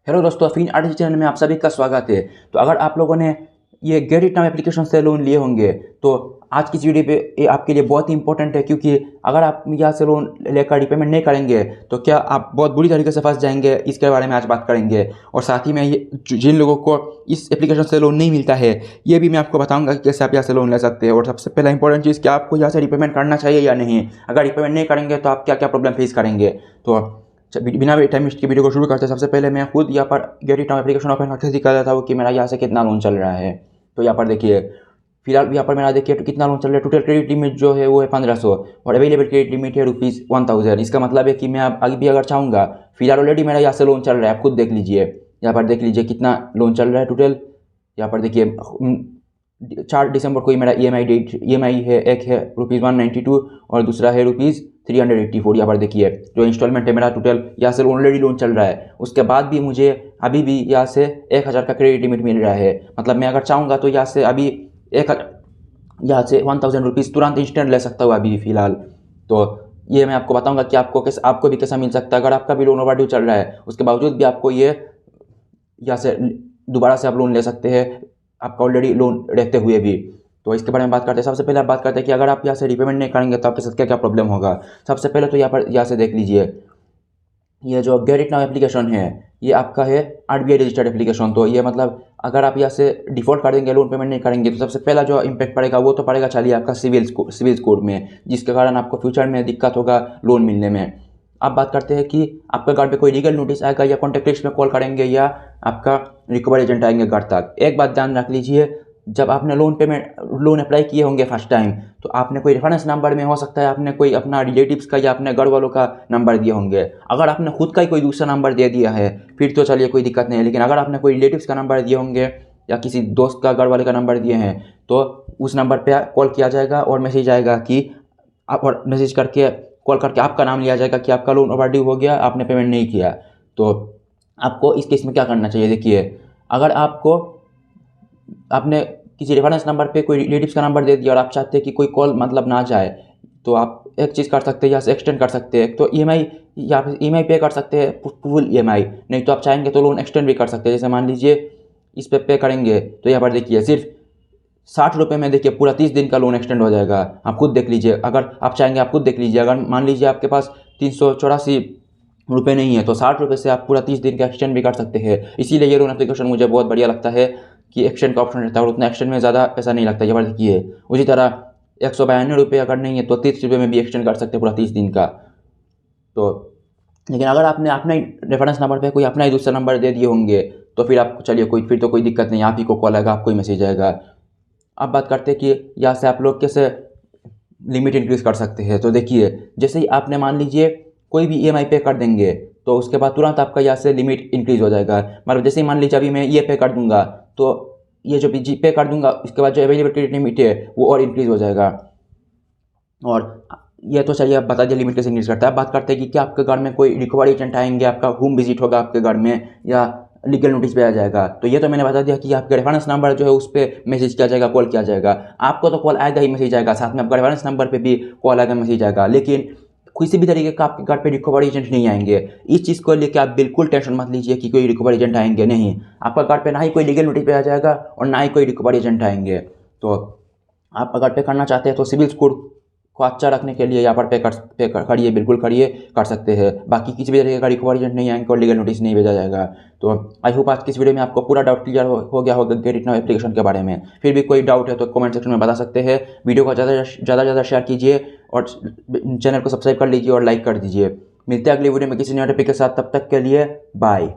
Hello दोस्तों, fin art channel में आप सभी का स्वागत है। तो अगर आप लोगों ने ये गेट इट नाउ एप्लीकेशन से लोन लिए होंगे तो आज की इस वीडियो पे ये आपके लिए बहुत ही इंपॉर्टेंट है, क्योंकि अगर आप यहाँ से लोन लेकर रिपेमेंट नहीं करेंगे तो क्या आप बहुत बुरी तरीके से फंस जाएंगे। इसके बारे में आज बात करेंगे और साथ ही में ये जिन लोगों को इस एप्लीकेशन से लोन नहीं मिलता है ये भी मैं आपको बताऊंगा कि कैसे आप यहाँ से लोन ले सकते हैं। और सबसे पहला इंपॉर्टेंट चीज़ कि आपको यहाँ से रिपेमेंट करना चाहिए या नहीं। अगर रिपेमेंट नहीं करेंगे तो आप क्या क्या प्रॉब्लम फेस करेंगे। तो बिना टाइम वेस्ट के वीडियो को शुरू करते हैं। सबसे पहले मैं खुद यहाँ पर get it now application open करके दिखा देता हूँ कि मेरा यहाँ से कितना लोन चल रहा है। तो यहाँ पर देखिए, फिलहाल यहाँ पर मेरा देखिए तो कितना लोन चल रहा है। टोटल क्रेडिट लिमिट जो है वो है 1500 और अवेलेबल क्रेडिट लिमिट है ₹1000। इसका मतलब है कि मैं आगे भी अगर चाहूँगा, फिलहाल ऑलरेडी मेरा यहाँ से लोन चल रहा है। आप खुद देख लीजिए, यहाँ पर देख लीजिए कितना लोन चल रहा है टोटल। यहाँ पर देखिए 4 दिसंबर को ही मेरा EMI है। एक है ₹192 और दूसरा है ₹384। यहाँ पर देखिए जो इंस्टॉलमेंट है मेरा टोटल यहाँ से ऑलरेडी लोन चल रहा है। उसके बाद भी मुझे अभी भी यहाँ से 1000 का क्रेडिट लिमिट मिल रहा है। मतलब मैं अगर चाहूँगा तो यहाँ से अभी यहाँ से 1000 रुपीज़ तुरंत इंस्टेंट ले सकता हूँ अभी फ़िलहाल। तो ये मैं आपको बताऊँगा कि आपको भी कैसा मिल सकता है। अगर आपका भी लोन ओवरड्यू चल रहा है उसके बावजूद भी आपको ये यहाँ से दोबारा से आप लोन ले सकते हैं, आपका ऑलरेडी लोन रहते हुए भी। तो इसके बारे में बात करते हैं। सबसे पहले आप बात करते हैं कि अगर आप यहाँ से रिपेमेंट नहीं करेंगे तो आपके साथ क्या क्या प्रॉब्लम होगा। सबसे पहले तो यहाँ से देख लीजिए, ये जो गेट इट नाउ एप्लीकेशन है ये आपका है RBI रजिस्टर्ड एप्लीकेशन। तो ये मतलब अगर आप यहाँ से डिफ़ॉल्ट कर देंगे, लोन पेमेंट नहीं करेंगे, तो सबसे पहला जो इम्पैक्ट पड़ेगा वो तो पड़ेगा चलिए आपका सिविल स्कोर में, जिसके कारण आपको फ्यूचर में दिक्कत होगा लोन मिलने में। अब बात करते हैं कि आपके घर पे कोई लीगल नोटिस आएगा या कॉन्टैक्ट लिस्ट में कॉल करेंगे या आपका रिकवरी एजेंट आएंगे घर तक। एक बात ध्यान रख लीजिए, जब आपने लोन अप्लाई किए होंगे फर्स्ट टाइम तो आपने कोई रेफरेंस नंबर में हो सकता है आपने कोई अपना रिलेटिव्स का या अपने घर वालों का नंबर दिए होंगे। अगर आपने खुद का ही कोई दूसरा नंबर दे दिया है फिर तो चलिए कोई दिक्कत नहीं है, लेकिन अगर आपने कोई रिलेटिव्स का नंबर दिए होंगे या किसी दोस्त का घर वाले का नंबर दिए हैं तो उस नंबर पर कॉल किया जाएगा और मैसेज आएगा कि और मैसेज करके कॉल करके आपका नाम लिया जाएगा कि आपका लोन ओवरड्यू हो गया, आपने पेमेंट नहीं किया। तो आपको इस केस में क्या करना चाहिए, देखिए अगर आपने किसी रेफरेंस नंबर पे कोई रिलेटिव्स का नंबर दे दिया और आप चाहते हैं कि कोई कॉल मतलब ना जाए, तो आप एक चीज़ कर सकते हैं, यहाँ से एक्सटेंड कर सकते हैं। तो EMI या फिर EMI पे कर सकते हैं फुल EMI, नहीं तो आप चाहेंगे तो लोन एक्सटेंड भी कर सकते हैं। जैसे मान लीजिए इस पे करेंगे तो यहाँ पर देखिए सिर्फ 60 रुपये में देखिए पूरा 30 दिन का लोन एक्सटेंड हो जाएगा। आप खुद देख लीजिए, अगर आप चाहेंगे आप खुद देख लीजिए। अगर मान लीजिए आपके पास 384 रुपये नहीं है तो 60 रुपये से आप पूरा 30 दिन का एक्सटेंड भी कर सकते हैं। इसीलिए ये लोन एप्लीकेशन मुझे बहुत बढ़िया लगता है कि एक्सटेंड का ऑप्शन रहता है और उतना एक्सटेंड में ज़्यादा पैसा नहीं लगता। ये बात देखिए, उसी तरह 192 रुपये अगर नहीं है तो 30 रुपये में भी एक्सटेंड कर सकते हैं पूरा 30 दिन का। तो लेकिन अगर आपने अपना ही रेफरेंस नंबर पे कोई अपना ही दूसरा नंबर दे दिए होंगे तो फिर आप चलिए फिर तो कोई दिक्कत नहीं, आप ही को कॉल आएगा, आपको ही मैसेज आएगा। अब बात करते हैं कि यहाँ से आप लोग कैसे लिमिट इंक्रीज़ कर सकते हैं। तो देखिए, जैसे ही आपने मान लीजिए कोई भी EMI पे कर देंगे तो उसके बाद तुरंत आपका यहाँ से लिमिट इंक्रीज़ हो जाएगा। मतलब जैसे ही मान लीजिए अभी मैं ये पे कर दूंगा तो ये जो जी पे कर दूंगा उसके बाद जो अवेलेबल क्रेडिट लिमिट है वो और इंक्रीज़ हो जाएगा। और ये तो चलिए आप बता दिए लिमिट कैसे इंक्रीज़ करता है। अब बात करते हैं कि क्या आपके घर में कोई रिकवरी एजेंट आएंगे, आपका होम विजिट होगा आपके घर में या लीगल नोटिस पे आ जाएगा। तो ये तो मैंने बता दिया कि आपका रेफरेंस नंबर जो है उस पर मैसेज किया जाएगा, कॉल किया जाएगा। आपको तो कॉल आएगा ही, मैसेज आएगा, साथ में आपका रेफरेंस नंबर पे भी कॉल आएगा, मैसेज आएगा, लेकिन किसी भी तरीके का आपके घर पे रिकवरी एजेंट नहीं आएंगे। इस चीज़ को लेकर आप बिल्कुल टेंशन मत लीजिए कि कोई रिकवरी एजेंट आएंगे, नहीं। आपका घर पे ना ही कोई लीगल नोटिस पे आ जाएगा और ना ही कोई रिकवरी एजेंट आएंगे। तो आप अगर पे करना चाहते हैं तो सिविल स्कोर को अच्छा रखने के लिए यहाँ पर पे करिए, बिल्कुल करिए, कर सकते हैं। बाकी किसी भी तरीके का रिकवरी एजेंट नहीं आएंगे और लीगल नोटिस नहीं भेजा जाएगा। तो आई होप आज की इस वीडियो में आपको पूरा डाउट क्लियर हो गया होगा गेट इट नाउ एप्लीकेशन के बारे में। फिर भी कोई डाउट है तो कमेंट सेक्शन में बता सकते हैं। वीडियो को ज़्यादा शेयर कीजिए और चैनल को सब्सक्राइब कर लीजिए और लाइक कर दीजिए। मिलते हैं अगली वीडियो में किसी नए टॉपिक के साथ, तब तक के लिए बाय।